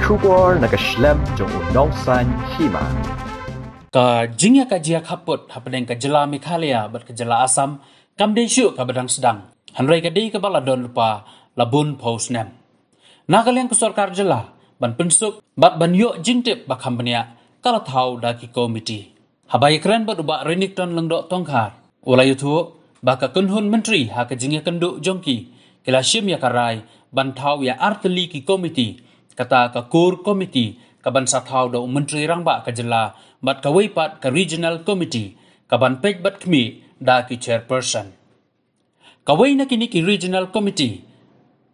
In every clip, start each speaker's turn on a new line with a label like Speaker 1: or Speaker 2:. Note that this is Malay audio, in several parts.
Speaker 1: Kubor nakaslem jong unongsan hima.
Speaker 2: Ka jingya ka jia kaput hapedeng ka jela Meghalaya bat ka jela Assam kamdei syuk ka badang sedang. Hanrai ka dei ka baladon rupa labun paus nem. Nakaliang ka sorkar jela ban pensuk bat ban yok jingtip ba kambania kala thau da ki komiti. Habai keren bat ubak renik ton lengdok tongkar. Ulai itu baka kunhun menteri ha ka jingya kenduk jongki kila syim ya karai ban thau ya arteli ki komiti kata ka kur komiti ka ban sa thau da menteri rangba ka jela bat ka weipat ka regional committee ka ban pej bat kmi da ki chairperson. Ka wei na kini ki regional committee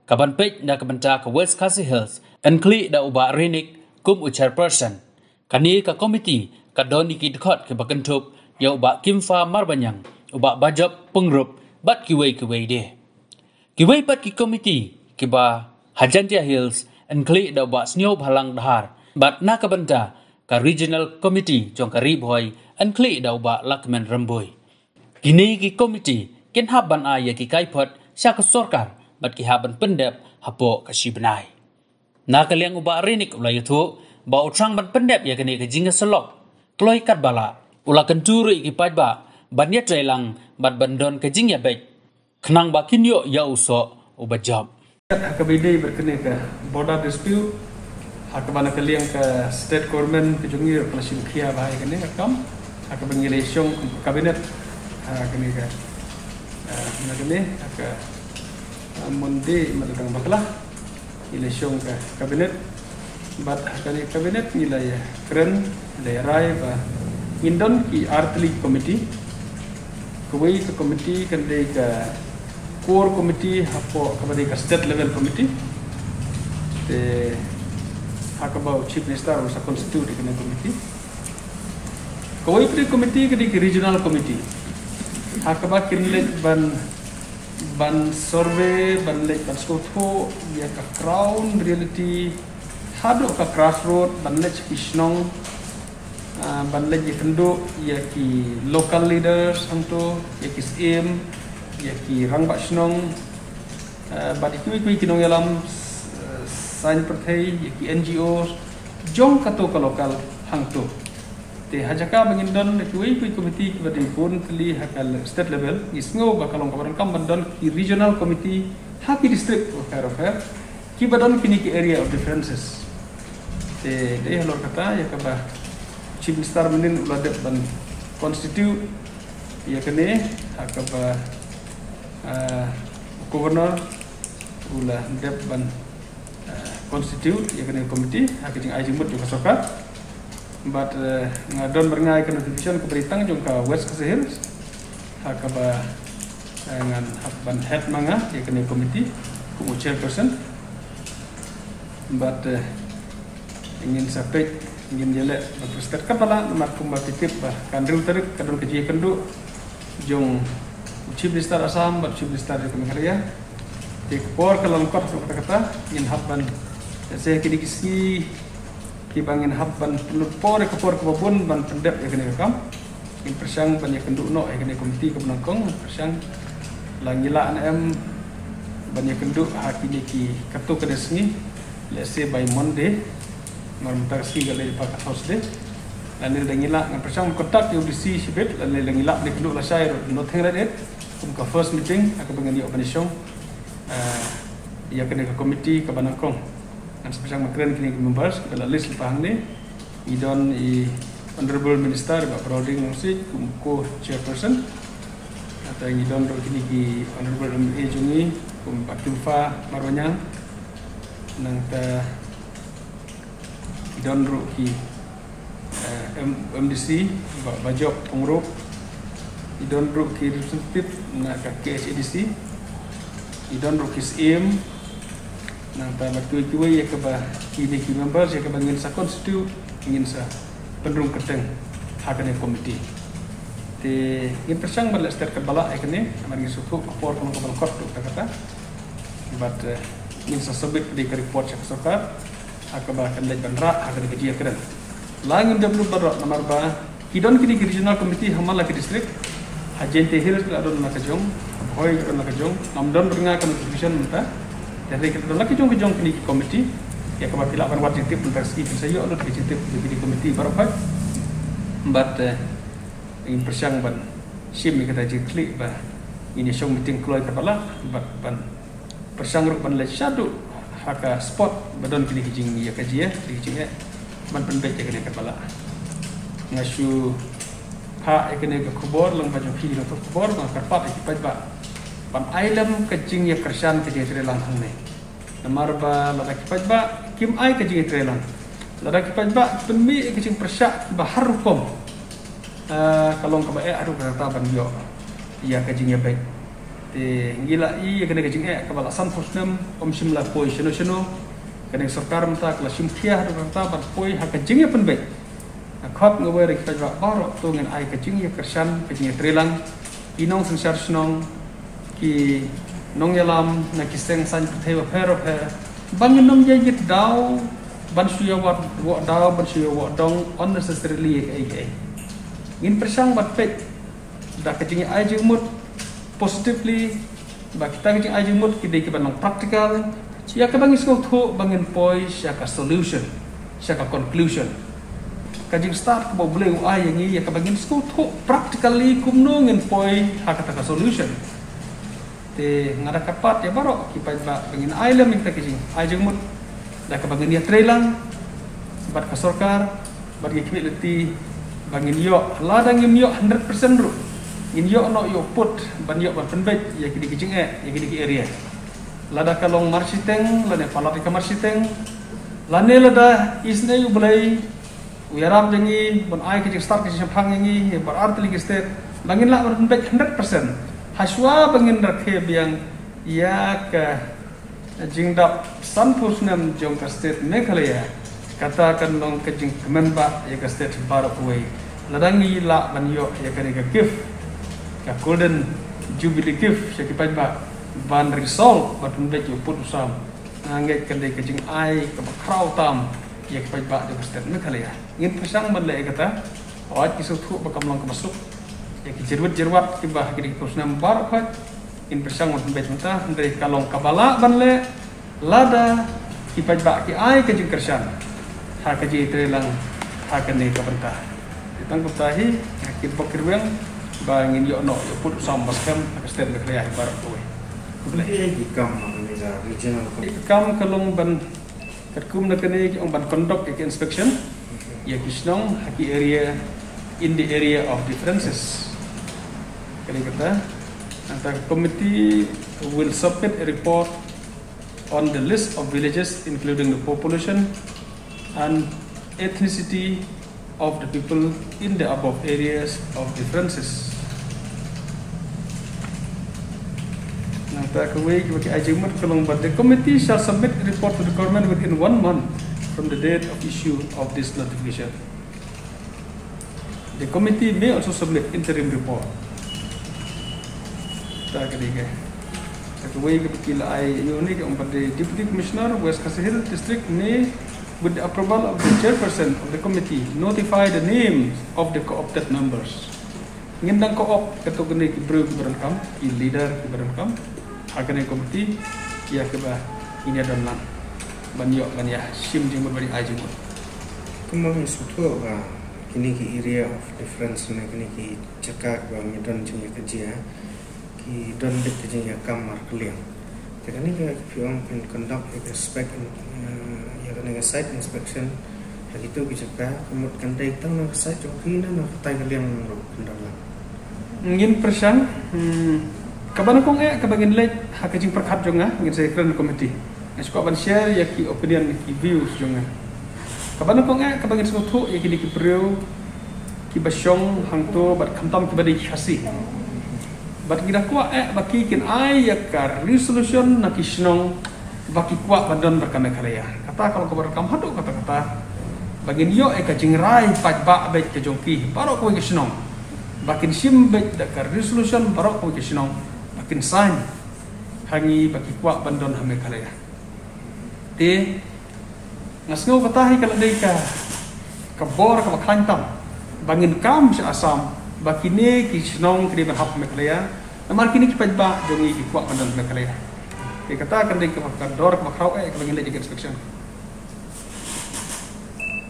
Speaker 2: ka ban pej da ka banta ka West Khasi Hills enkli da ubak renik kum u chairperson. Kani ka committee ka doni ki dekat ke bakentup ya ubak kimfa marbanyang ubak bajab pengrup bat ki wei de. Ki wei pat ki committee ki ba Hajantia Hills enkli da ubak snyo bhalang dahar bat na ka banta ka regional committee jong kari boy enkli da ubak lakmen remboi. Kini ki committee ken haban ya ki kaipot sya ka sorkar bat ki haban pendep hapo ka sibenai. Na kaliang ubak renik ulai itu ba utrang ban pendep ya kini ka jinga selok kloi kat bala ula kenturi ki pajba ban ya trelang bat bandon ka jingya bek kenang ba kinyo ya uso ubajab.
Speaker 3: Hakabidi berkene ke border dispute hakabana kaliang ke state government kejungi relasi kia bahai kene akam hakabangi lesyong kabinet kene ke kene haka monde madang baklah lesyong ke kabinet bat hakani kabinet nilai keren daerah ba indon ki artli committee kuwei ke committee kende ke core committee hapo kabadi ka state level committee te hakabau chief minister sa constitute kene committee koi pre committee ke regional committee hakaba kirle ban survey ban le ban skotho ya ka crown reality hado ka crossroad ban le kisnong ban le kendo ya ki local leaders anto ya ki sm ya ki rangba snong bat kui kinong yalam sain perthai ya ki NGOs jong kato ka lokal hangto te hajaka bangindon kui committee ki badi pun kali hakal state level isngo bakalong kabaran kam bandon ki regional committee haki district of ki badon kini ki area of differences te de halor kata ya ka chief minister menin uladet ban constitute ya kene hakaba governor ula dep ban constitute ya kene committee hakijing ajimut juga sokat but ngadon berngai ke notification ke beritang jong ka West Khasi Hills hakaba dengan ban head manga ya kene committee ku chairperson but ingin sampai ingin jelek berprestasi kepala nomor kumbatikip bah kandil terik kadon keji kendu jong chief minister Assam bat chief minister di Meghalaya di kepor kalau lengkap kata-kata ingin habban saya kini kisi ki bangin habban pelupor kepor kebun ban pendep ya kene kam in persang banyak kenduk no ya kene komiti kebenangkong persang langila am banyak kenduk hakini ki katu kedesngi let's say by Monday marmutar si gale pak house de lalu dangila ngan persang kontak UDC sibet lalu dangila ni kenduk la share no thengret it ka first meeting aku bangani organisation ya kene ka komiti ka banangkong dan sebesar makren kini members dalam list pahang ni idon honorable minister Pak Broding Musik kumko chairperson atau idon ro kini ki honorable MA Jungi kum Pak Kimfa Marwanyang nang ta idon ro ki MDC Pak Bajok Pengrup idon ro ki representative na ka KSADC idon ro ki SIM nang ta batui ya ke ba kini ki members ya ke bangin sa constitute ingin sa pendrung keteng hakane komiti te in persang balas ter ke bala ekene amari suku por kono ko kort kata but ingin sa submit di report sa sokar akaba kan lej bandra hakane ke dia keren langin deblu barra nomor ba kidon kini regional committee hamala ke district Hajantia Hills adon makajong hoy adon makajong namdon beringa kan division menta dari kita lagi jong kini komiti ya kebetulan ban wat jitip untuk ski saya lu ke jitip di komiti baru kan but in persang ban sim kita jitli ba ini show meeting keluar kepala ban persang ruk ban le shadu haka spot badon kini kijing ya kaji ya kijing ya ban penbet ya kini kepala ngasu ha kini ke kubor lang baju ki no kubor ba karpat ipat ba ban ailam kijing ya kersan kijing trelang hang ne namar ba lada kipat ba kim ai kijing trelang lada kipat ba penmi kijing persyak ba harukom kalong ka ba aru kata ban yo ya kijing ya baik te gila i kena kijing ka bala san fosnam om simla poi seno kena sarkar mta kala simkhia aru kata ban poi ha kijing ya pen baik khot ngowe re kipat ba baro to ngen ai kijing ya kersan kijing trelang inong sensar snong ki nong yalam na kiseng san theva phero phe bangin nom ye yit daw ban suya wat wo daw ban suya wo dong unnecessarily ai ngin persang bat pet da kajing ai jumut positively ba kita kajing ai jumut ki dei ki ban practical ya ka bangis ko tho bangin poi sya ka solution sya ka conclusion kajing start ko boleh ai yang ya ka bangin ko tho practically kumno ngin poi ha ka ka solution te ngada kapat ya baro kipai ba bangin ai lam kita kajing ai jumut da ka bangin ya trelang bat ka sarkar bat ki leti bangin yo ladang yo 100% ru in yo no yo put ban yo ban penbet ya kidi kijing ya kidi area lada kalong marsiteng lane palat ka marsiteng lane lada isne yu belai uyaram jengi ban ai kijing start kijing phang jengi berarti lagi state bangin la ban penbet 100% haswa bangin rakhe biang ya ka jingdap sanpusnam jong ka state Meghalaya katakan long kejing kemenba ya ka state baru kuwai ladangi la banyo ya ka gift ka golden jubilee gift ya kipai ba ban resolve batun bet yo put usam ngange kende kejing ai ka kraw tam ya kipai ba de state Meghalaya ngin pesang ban le kata awat kisu thu bakam long ka masuk ya ki jerwat ki bah ki kusnam baru khat in pesang batun bet mata dari kalong kabala ban le lada kipai ba ki ai kejing kersan ha kaji trelang ha kene ka bentah ditang kutahi akib bakirweng bangin yo no yo put sambas kam state Meghalaya barat kowe
Speaker 4: boleh di kam meza regional
Speaker 3: kam kalong ban katkum na kene ong ban conduct inspection ya kisnong haki area in the area of differences kali kata antara committee will submit a report on the list of villages including the population and ethnicity of the people in the above areas of differences. The committee shall submit a report to the government within 1 month from the date of issue of this notification. The committee may also submit interim report. The Deputy Commissioner, West Kasihil District, may, with the approval of the chairperson of the committee, notify the names of the co-opted members. Ngindang co-op katugani ki bro ki berankam, ki leader ki berankam, agane committee ya ke ba ini dan lang. Banyo banya sim jing berbari ajing.
Speaker 4: Kemang sutu ba kini ki area of difference na kini ki cakak ba midon jing kerja ki don bit jing ya kamar keliang. Tekani ka piong can conduct respect ya kana site inspection begitu bisa kemudian kantai tang na site joki na tay kaliang ro kendala
Speaker 3: ngin persan kabana kong kabagin late hakajing perkhat jonga ngin saya kran committee esko ban share ya ki opinion ki views jonga kabana kong kabagin sutu ya ki ki preu ki basyong hangto bat khamtam ki badi khasi bat kira kwa baki kin ai ya ka resolution na kisnong baki kwa badon berkame Meghalaya kata kalau kabar kam hadu kata bagin yo ka jingrai pat ba bet ke jongki baro ko kisnong bakin sim bet da ka resolution baro ko kisnong bakin sign hangi baki kwa bandon ha Meghalaya te ngasngo kata hi kala dei ka kabor ka khantam bangin kam sa Assam bakine kisnong kri hap Meghalaya namar kini kipat ba jongi ki kwa bandon Meghalaya kata kan dei ka dor ka khrau ka bangin le inspection